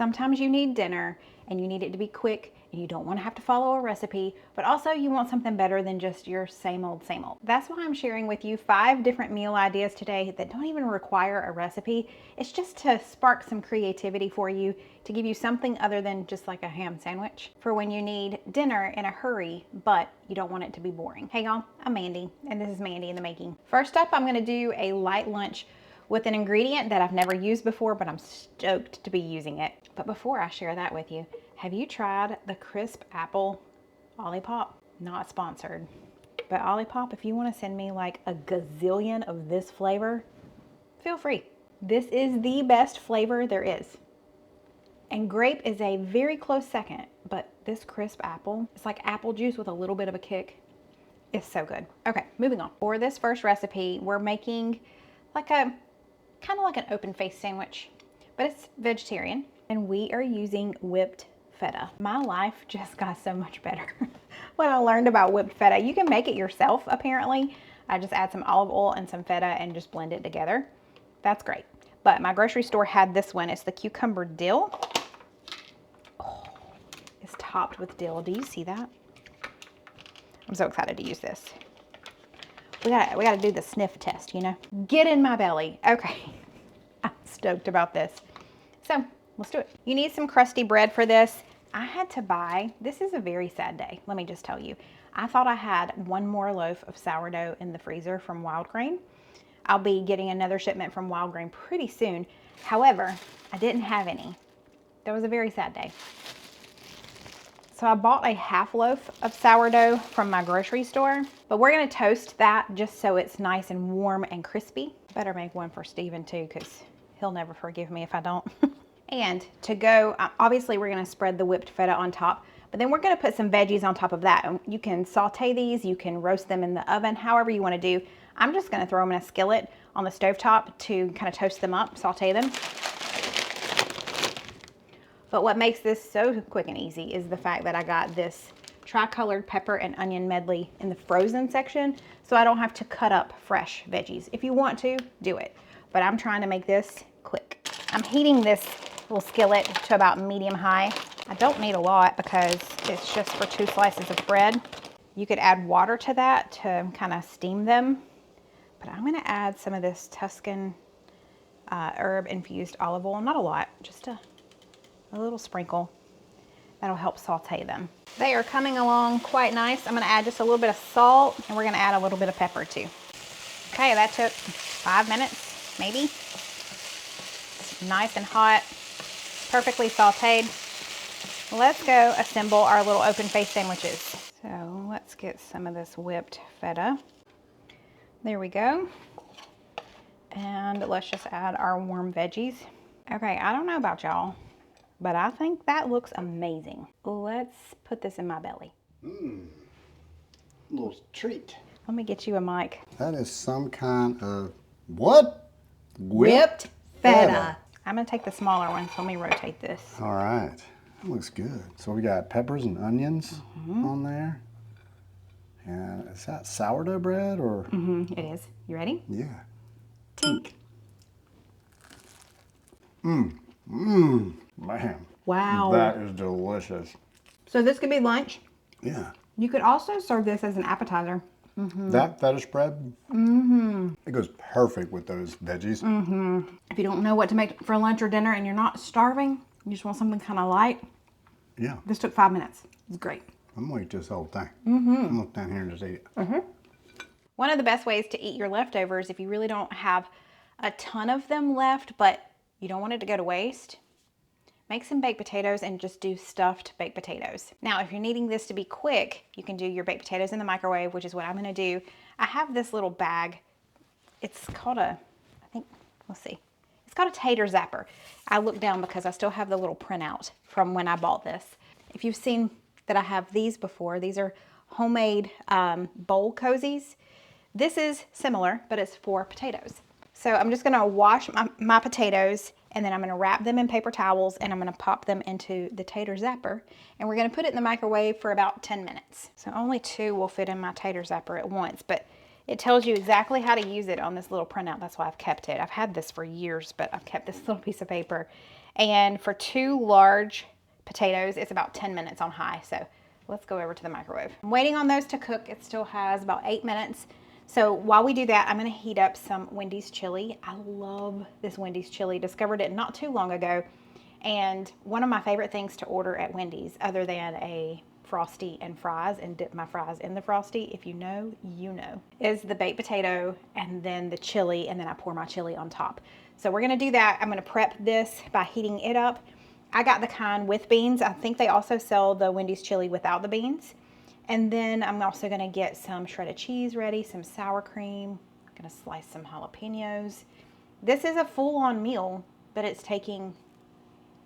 Sometimes you need dinner and you need it to be quick and you don't want to have to follow a recipe, but also you want something better than just your same old, same old. That's why I'm sharing with you 5 different meal ideas today that don't even require a recipe. It's just to spark some creativity for you, to give you something other than just like a ham sandwich for when you need dinner in a hurry, but you don't want it to be boring. Hey y'all, I'm Mandy, and this is Mandy in the Making. First up, I'm gonna do a light lunch with an ingredient that I've never used before, but I'm stoked to be using it. But before I share that with you, have you tried the crisp apple Olipop? Not sponsored, but Olipop, if you want to send me like a gazillion of this flavor, feel free. This is the best flavor there is. And grape is a very close second, but this crisp apple, it's like apple juice with a little bit of a kick. It's so good. Okay, moving on. For this first recipe, we're making like a kind of like an open face sandwich, but it's vegetarian, and we are using whipped feta. My life just got so much better when I learned about whipped feta. You can make it yourself, apparently. I just add some olive oil and some feta and just blend it together. That's great. But my grocery store had this one. It's the cucumber dill. Oh, it's topped with dill. Do you see that? I'm so excited to use this. We gotta do the sniff test, you know? Get in my belly. Okay, I'm stoked about this. So let's do it. You need some crusty bread for this. I had to buy, this is a very sad day, let me just tell you. I thought I had one more loaf of sourdough in the freezer from Wild Grain. I'll be getting another shipment from Wild Grain pretty soon. However, I didn't have any. That was a very sad day. So I bought a half loaf of sourdough from my grocery store, but we're gonna toast that just so it's nice and warm and crispy. Better make one for Steven too, because he'll never forgive me if I don't. And to go, obviously we're gonna spread the whipped feta on top, but then we're gonna put some veggies on top of that. You can saute these, you can roast them in the oven, however you wanna do. I'm just gonna throw them in a skillet on the stovetop to kind of toast them up, saute them. But what makes this so quick and easy is the fact that I got this tri-colored pepper and onion medley in the frozen section, so I don't have to cut up fresh veggies. If you want to, do it. But I'm trying to make this quick. I'm heating this little skillet to about medium high. I don't need a lot because it's just for 2 slices of bread. You could add water to that to kind of steam them, but I'm gonna add some of this Tuscan herb infused olive oil. Not a lot, just a little sprinkle. That'll help saute them. They are coming along quite nice. I'm gonna add just a little bit of salt, and we're gonna add a little bit of pepper too. Okay, that took 5 minutes, maybe. It's nice and hot, perfectly sauteed. Let's go assemble our little open face sandwiches. So let's get some of this whipped feta. There we go. And let's just add our warm veggies. Okay, I don't know about y'all, but I think that looks amazing. Let's put this in my belly. Little treat. Let me get you a mic. That is some kind of, what? Whipped feta. I'm gonna take the smaller one, so let me rotate this. All right, that looks good. So we got peppers and onions on there. And is that sourdough bread or? It is. You ready? Yeah. Tink. Man. Wow. That is delicious. So this could be lunch. Yeah. You could also serve this as an appetizer. That feta spread, it goes perfect with those veggies. If you don't know what to make for lunch or dinner and you're not starving, you just want something kind of light. Yeah. This took 5 minutes. It's great. I'm gonna eat this whole thing. I'm gonna stand here and just eat it. One of the best ways to eat your leftovers, if you really don't have a ton of them left, but you don't want it to go to waste, make some baked potatoes and just do stuffed baked potatoes. Now, if you're needing this to be quick, you can do your baked potatoes in the microwave, which is what I'm gonna do. I have this little bag. It's called a, I think, let's see. It's called a tater zapper. I looked down because I still have the little printout from when I bought this. If you've seen that I have these before, these are homemade bowl cozies. This is similar, but it's for potatoes. So I'm just gonna wash my potatoes, and then I'm gonna wrap them in paper towels, and I'm gonna pop them into the tater zapper, and we're gonna put it in the microwave for about 10 minutes. So only 2 will fit in my tater zapper at once, but it tells you exactly how to use it on this little printout. That's why I've kept it. I've had this for years, but I've kept this little piece of paper. And for 2 large potatoes, it's about 10 minutes on high. So let's go over to the microwave. I'm waiting on those to cook. It still has about 8 minutes. So while we do that, I'm gonna heat up some Wendy's chili. I love this Wendy's chili. Discovered it not too long ago. And one of my favorite things to order at Wendy's, other than a Frosty and fries and dip my fries in the Frosty, if you know, you know, is the baked potato and then the chili, and then I pour my chili on top. So we're gonna do that. I'm gonna prep this by heating it up. I got the kind with beans. I think they also sell the Wendy's chili without the beans. And then I'm also gonna get some shredded cheese ready, some sour cream. I'm gonna slice some jalapenos. This is a full-on meal, but it's taking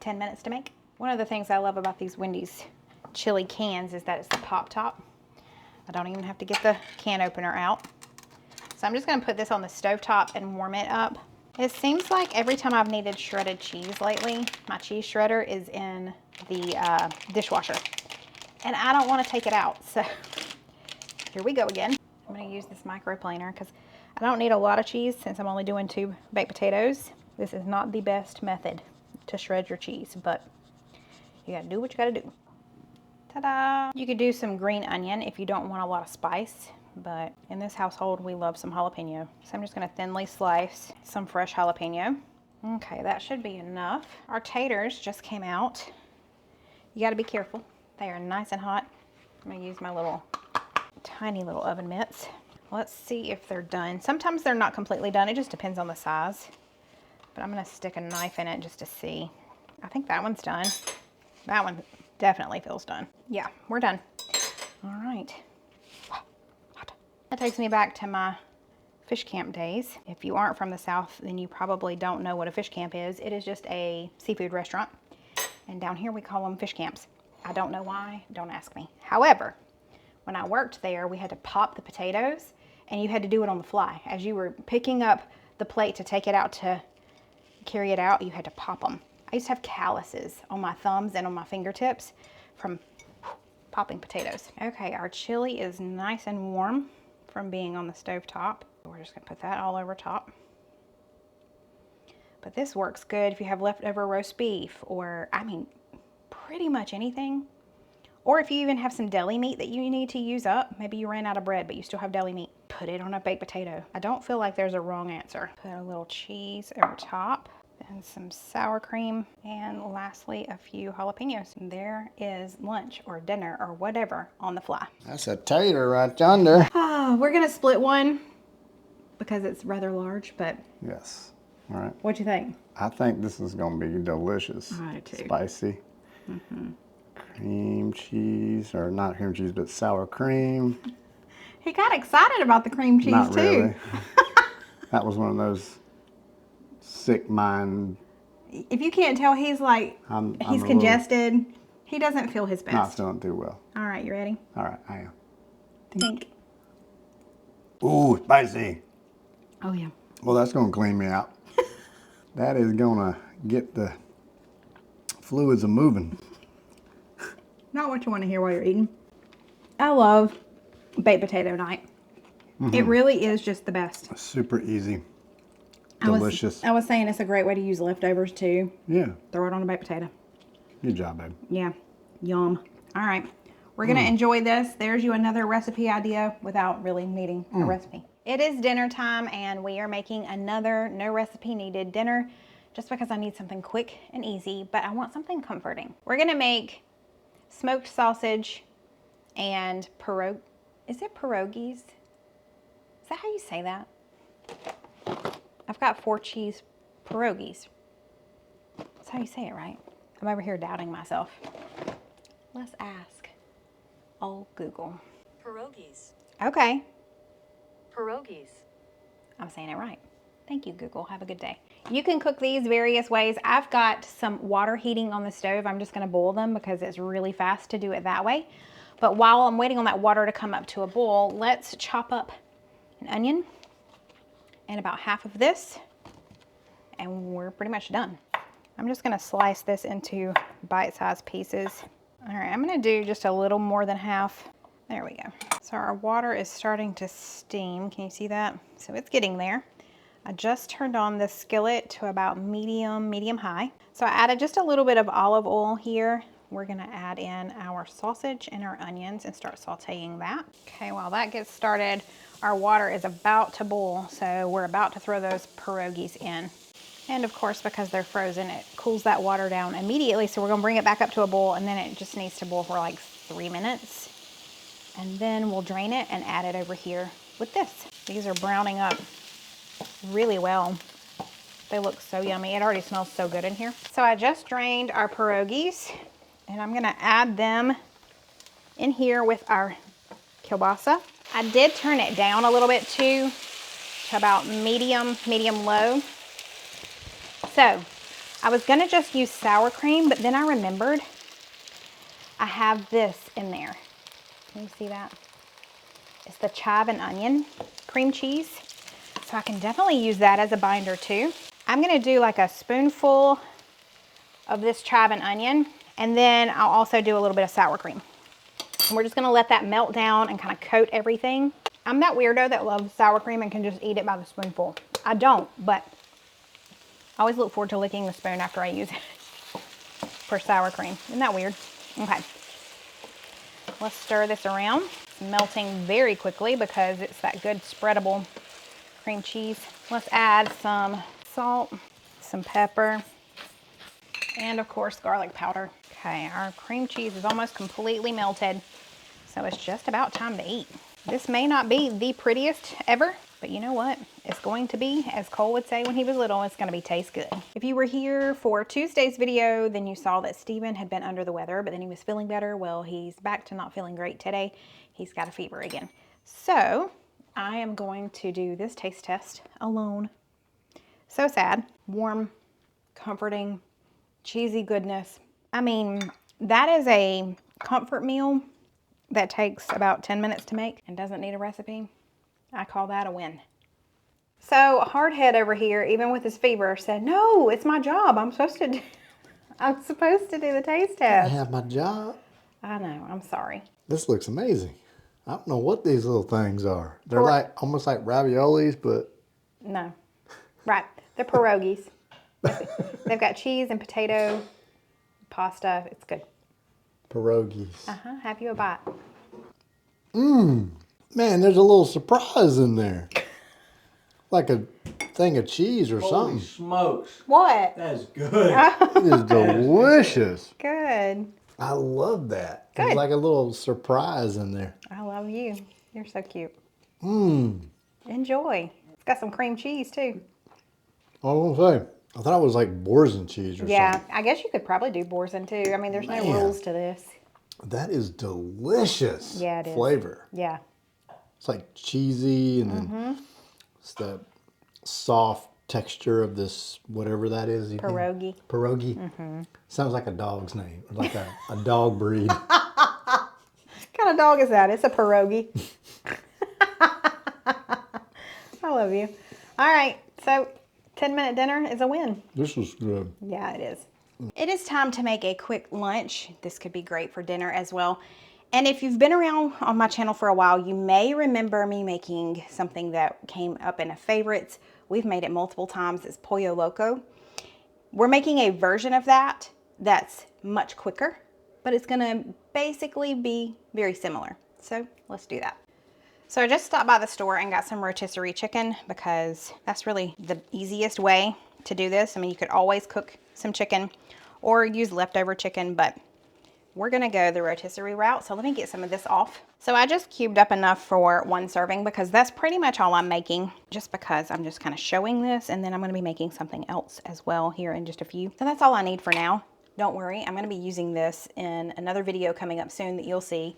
10 minutes to make. One of the things I love about these Wendy's chili cans is that it's the pop top. I don't even have to get the can opener out. So I'm just gonna put this on the stovetop and warm it up. It seems like every time I've needed shredded cheese lately, my cheese shredder is in the dishwasher. And I don't wanna take it out, so here we go again. I'm gonna use this microplaner because I don't need a lot of cheese since I'm only doing 2 baked potatoes. This is not the best method to shred your cheese, but you gotta do what you gotta do. Ta-da! You could do some green onion if you don't want a lot of spice, but in this household we love some jalapeno. So I'm just gonna thinly slice some fresh jalapeno. Okay, that should be enough. Our taters just came out. You gotta be careful. They are nice and hot. I'm gonna use my little tiny little oven mitts. Let's see if they're done. Sometimes they're not completely done. It just depends on the size. But I'm gonna stick a knife in it just to see. I think that one's done. That one definitely feels done. Yeah, we're done. All right. That takes me back to my fish camp days. If you aren't from the South, then you probably don't know what a fish camp is. It is just a seafood restaurant. And down here we call them fish camps. I don't know why, don't ask me. However, when I worked there, we had to pop the potatoes and you had to do it on the fly. As you were picking up the plate to take it out to carry it out, you had to pop them. I used to have calluses on my thumbs and on my fingertips from popping potatoes. Okay, our chili is nice and warm from being on the stove top. We're just gonna put that all over top. But this works good if you have leftover roast beef or, I mean, pretty much anything. Or if you even have some deli meat that you need to use up. Maybe you ran out of bread, but you still have deli meat. Put it on a baked potato. I don't feel like there's a wrong answer. Put a little cheese over top and some sour cream. And lastly, a few jalapenos. And there is lunch or dinner or whatever on the fly. That's a tater right yonder. We're gonna split one because it's rather large, but Yes. All right. what you think? I think this is gonna be delicious. I do too. Spicy. Cream cheese, or not cream cheese, but sour cream. He got excited about the cream cheese Not too. really. That was one of those sick mind. If you can't tell, he's like, I'm he's a congested. He doesn't feel his Not best. feeling too well. All right, you ready? All right, I am. Think. Ooh, spicy. Oh yeah. Well, that's gonna clean me out. That is gonna get the fluids a moving. Not what you want to hear while you're eating. I love baked potato night. It really is just the best. Super easy. Delicious. I was saying it's a great way to use leftovers too. Yeah. Throw it on a baked potato. Good job, babe. Yeah. Yum. All right. We're going to enjoy this. There's you another recipe idea without really needing a recipe. It is dinner time and we are making another no recipe needed dinner just because I need something quick and easy, but I want something comforting. We're going to make smoked sausage and is it pierogies? Is that how you say that? I've got 4 cheese pierogies. That's how you say it, right? I'm over here doubting myself. Let's ask old Google. Pierogies. Okay, Pierogies. I'm saying it right. Thank you, Google. Have a good day. You can cook these various ways. I've got some water heating on the stove. I'm just gonna boil them because it's really fast to do it that way. But while I'm waiting on that water to come up to a boil, let's chop up an onion and about half of this, and we're pretty much done. I'm just gonna slice this into bite-sized pieces. All right, I'm gonna do just a little more than half. There we go. So our water is starting to steam. Can you see that? So it's getting there. I just turned on the skillet to about medium high. So I added just a little bit of olive oil here. We're gonna add in our sausage and our onions and start sauteing that. Okay, while that gets started, our water is about to boil, so we're about to throw those pierogies in. And of course, because they're frozen, it cools that water down immediately, so we're gonna bring it back up to a boil, and then it just needs to boil for like 3 minutes. And then we'll drain it and add it over here with this. These are browning up really well. They look so yummy. It already smells so good in here. So I just drained our pierogies, and I'm gonna add them in here with our kielbasa. I did turn it down a little bit too, to about medium low. So I was gonna just use sour cream, but then I remembered I have this in there. Can you see that? It's the chive and onion cream cheese. So I can definitely use that as a binder too. I'm gonna do like a spoonful of this chive and onion, and then I'll also do a little bit of sour cream. And we're just gonna let that melt down and kind of coat everything. I'm that weirdo that loves sour cream and can just eat it by the spoonful. I don't, but I always look forward to licking the spoon after I use it for sour cream. Isn't that weird? Okay. Let's stir this around. It's melting very quickly because it's that good spreadable cream cheese. Let's add some salt, some pepper, and of course garlic powder. Okay, our cream cheese is almost completely melted, so it's just about time to eat. This may not be the prettiest ever, but you know what? It's going to be, as Cole would say when he was little, it's gonna be taste good. If you were here for Tuesday's video, then you saw that Steven had been under the weather, but then he was feeling better. Well, he's back to not feeling great today. He's got a fever again. So I am going to do this taste test alone. So sad. Warm, comforting, cheesy goodness. I mean, that is a comfort meal that takes about 10 minutes to make and doesn't need a recipe. I call that a win. So Hardhead over here, even with his fever, said, no, it's my job. I'm supposed to do the taste I test. have my job. I know, I'm sorry. This looks amazing. I don't know what these little things are. They're like almost like raviolis, but No. Right, they're pierogies. They've got cheese and potato, pasta. It's good. pierogies. Have you a bite? Man, there's a little surprise in there. Like a thing of cheese or Holy something. smokes. What? That's good. It is delicious. Good. I love that. Good. There's like a little surprise in there. I love you. You're so cute. Mmm. Enjoy. It's got some cream cheese too. I was gonna say, I thought it was like boursin cheese or Yeah, something. I guess you could probably do boursin too. I mean, there's no Man. rules to this. That is delicious. Yeah, it is. Flavor. Yeah. It's like cheesy and then it's that soft texture of this, whatever that is. Pierogi. Pierogi. Sounds like a dog's name, or like a dog breed. What kind of dog is that? It's a pierogi. I love you. All right, so 10-minute dinner is a win. This was good. Yeah, it is. It is time to make a quick lunch. This could be great for dinner as well. And if you've been around on my channel for a while, you may remember me making something that came up in a favorites. We've made it multiple times. It's Pollo Loco. We're making a version of that that's much quicker, but it's gonna basically be very similar. So let's do that. So I just stopped by the store and got some rotisserie chicken because that's really the easiest way to do this. I mean, you could always cook some chicken or use leftover chicken, but we're gonna go the rotisserie route. So let me get some of this off. So I just cubed up enough for 1 serving because that's pretty much all I'm making, just because I'm just kind of showing this, and then I'm gonna be making something else as well here in just a few. So that's all I need for now. Don't worry, I'm gonna be using this in another video coming up soon that you'll see.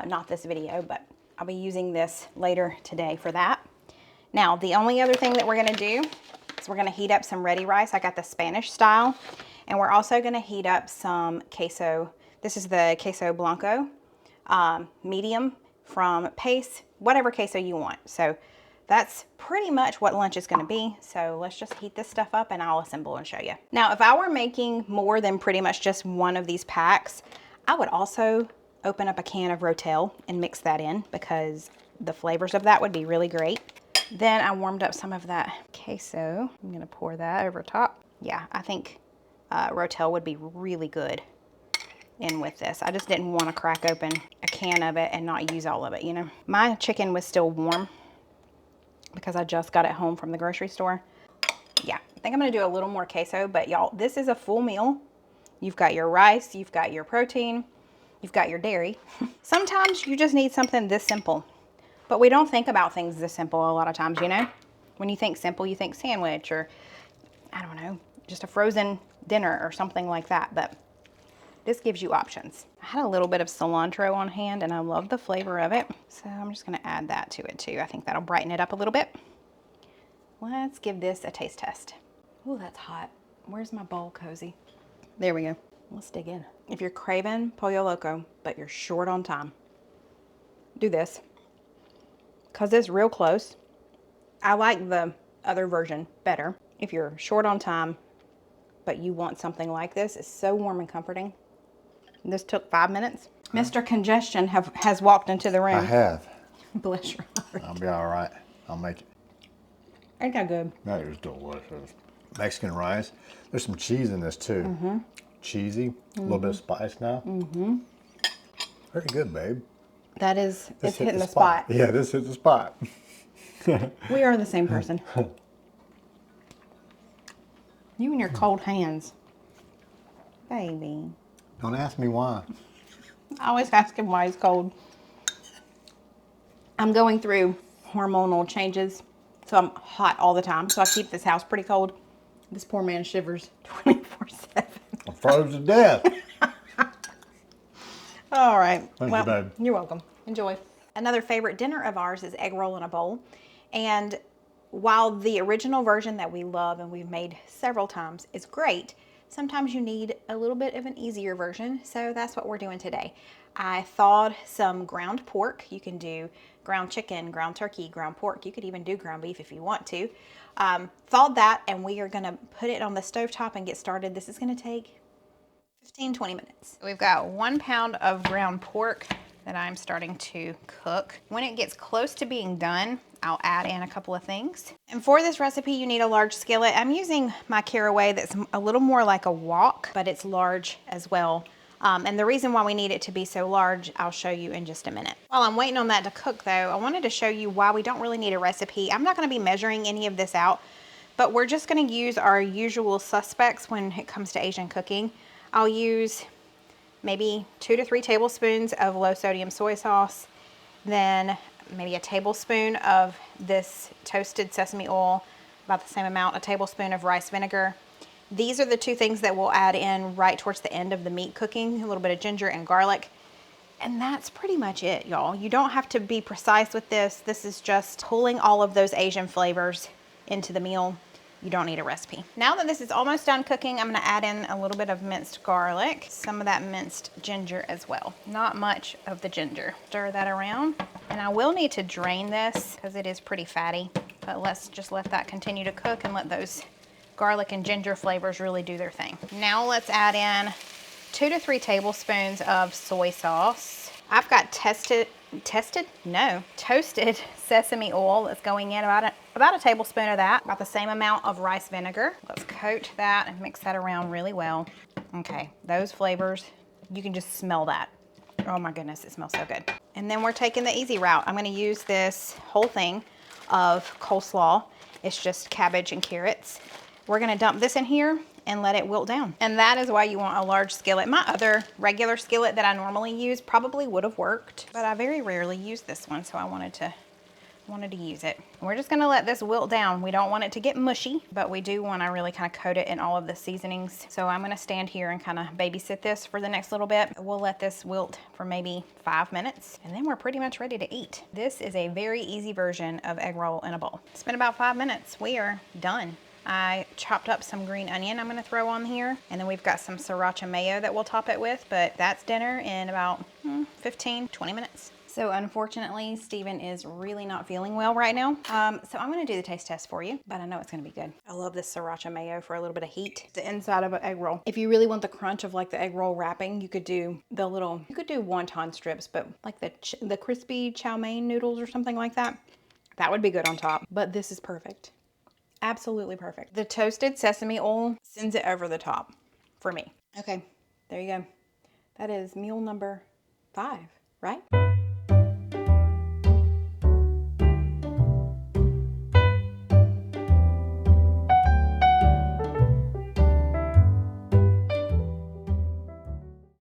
Not this video, but I'll be using this later today for that. Now, the only other thing that we're gonna do is we're gonna heat up some ready rice. I got the Spanish style, and we're also gonna heat up some queso. This is the queso blanco, medium from Pace, whatever queso you want. So that's pretty much what lunch is gonna be. So let's just heat this stuff up and I'll assemble and show you. Now, if I were making more than pretty much just one of these packs, I would also open up a can of Rotel and mix that in because the flavors of that would be really great. Then I warmed up some of that queso. I'm gonna pour that over top. Yeah, I think Rotel would be really good in with this. I just didn't want to crack open a can of it and not use all of it, you know. My chicken was still warm because I just got it home from the grocery store. Yeah, I think I'm gonna do a little more queso, but y'all, this is a full meal. You've got your rice, you've got your protein, you've got your dairy. Sometimes you just need something this simple, but we don't think about things this simple a lot of times, you know? When you think simple, you think sandwich or, I don't know, just a frozen dinner or something like that, but this gives you options. I had a little bit of cilantro on hand and I love the flavor of it. So I'm just gonna add that to it too. I think that'll brighten it up a little bit. Let's give this a taste test. Ooh, that's hot. Where's my bowl, Cozy? There we go. Let's dig in. If you're craving Pollo Loco, but you're short on time, do this. Cause it's real close. I like the other version better. If you're short on time, but you want something like this, it's so warm and comforting. This took 5 minutes. Mr. Congestion has walked into the room. I have. Bless your heart. I'll be all right. I'll make it. Ain't that good? That is delicious. Mexican rice. There's some cheese in this too. Mm-hmm. Cheesy. A little bit of spice now. Mm-hmm. Very good, babe. That is, This it's hit hitting the spot. Yeah, this hit the spot. We are the same person. You and your cold hands. Baby. Don't ask me why. I always ask him why he's cold. I'm going through hormonal changes, so I'm hot all the time. So I keep this house pretty cold. This poor man shivers 24/7. I'm froze to death. All right. Thank you, babe. You're welcome. Enjoy. Another favorite dinner of ours is egg roll in a bowl. And while the original version that we love and we've made several times is great, sometimes you need a little bit of an easier version. So that's what we're doing today. I thawed some ground pork. You can do ground chicken, ground turkey, ground pork. You could even do ground beef if you want to. Thawed that, and we are going to put it on the stovetop and get started. This is going to take 15-20 minutes. We've got 1 pound of ground pork that I'm starting to cook. When it gets close to being done, I'll add in a couple of things. And for this recipe, you need a large skillet. I'm using my caraway that's a little more like a wok, but it's large as well. And the reason why we need it to be so large, I'll show you in just a minute. While I'm waiting on that to cook though, I wanted to show you why we don't really need a recipe. I'm not gonna be measuring any of this out, but we're just gonna use our usual suspects when it comes to Asian cooking. I'll use maybe 2 to 3 tablespoons of low sodium soy sauce, then maybe a tablespoon of this toasted sesame oil, about the same amount, a tablespoon of rice vinegar. These are the 2 things that we'll add in right towards the end of the meat cooking, a little bit of ginger and garlic. And that's pretty much it, y'all. You don't have to be precise with this. This is just pulling all of those Asian flavors into the meal. You don't need a recipe. Now that this is almost done cooking, I'm gonna add in a little bit of minced garlic, some of that minced ginger as well. Not much of the ginger. Stir that around. And I will need to drain this because it is pretty fatty, but let's just let that continue to cook and let those garlic and ginger flavors really do their thing. Now let's add in 2 to 3 tablespoons of soy sauce. I've got toasted sesame oil that's going in, about a tablespoon of that, about the same amount of rice vinegar. Let's coat that and mix that around really well. Okay, those flavors, you can just smell that. Oh my goodness, it smells so good. And then we're taking the easy route. I'm gonna use this whole thing of coleslaw. It's just cabbage and carrots. We're gonna dump this in here and let it wilt down. And that is why you want a large skillet. My other regular skillet that I normally use probably would have worked, but I very rarely use this one, so I wanted to use it. We're just gonna let this wilt down. We don't want it to get mushy, but we do wanna really kind of coat it in all of the seasonings. So I'm gonna stand here and kind of babysit this for the next little bit. We'll let this wilt for maybe 5 minutes, and then we're pretty much ready to eat. This is a very easy version of egg roll in a bowl. It's been about 5 minutes. We are done. I chopped up some green onion I'm gonna throw on here, and then we've got some sriracha mayo that we'll top it with, but that's dinner in about 15-20 minutes. So unfortunately, Steven is really not feeling well right now. So I'm gonna do the taste test for you, but I know it's gonna be good. I love this sriracha mayo for a little bit of heat. The inside of an egg roll. If you really want the crunch of like the egg roll wrapping, you could do wonton strips, but like the crispy chow mein noodles or something like that. That would be good on top, but this is perfect. Absolutely perfect. The toasted sesame oil sends it over the top for me. Okay, there you go. That is meal number 5, right?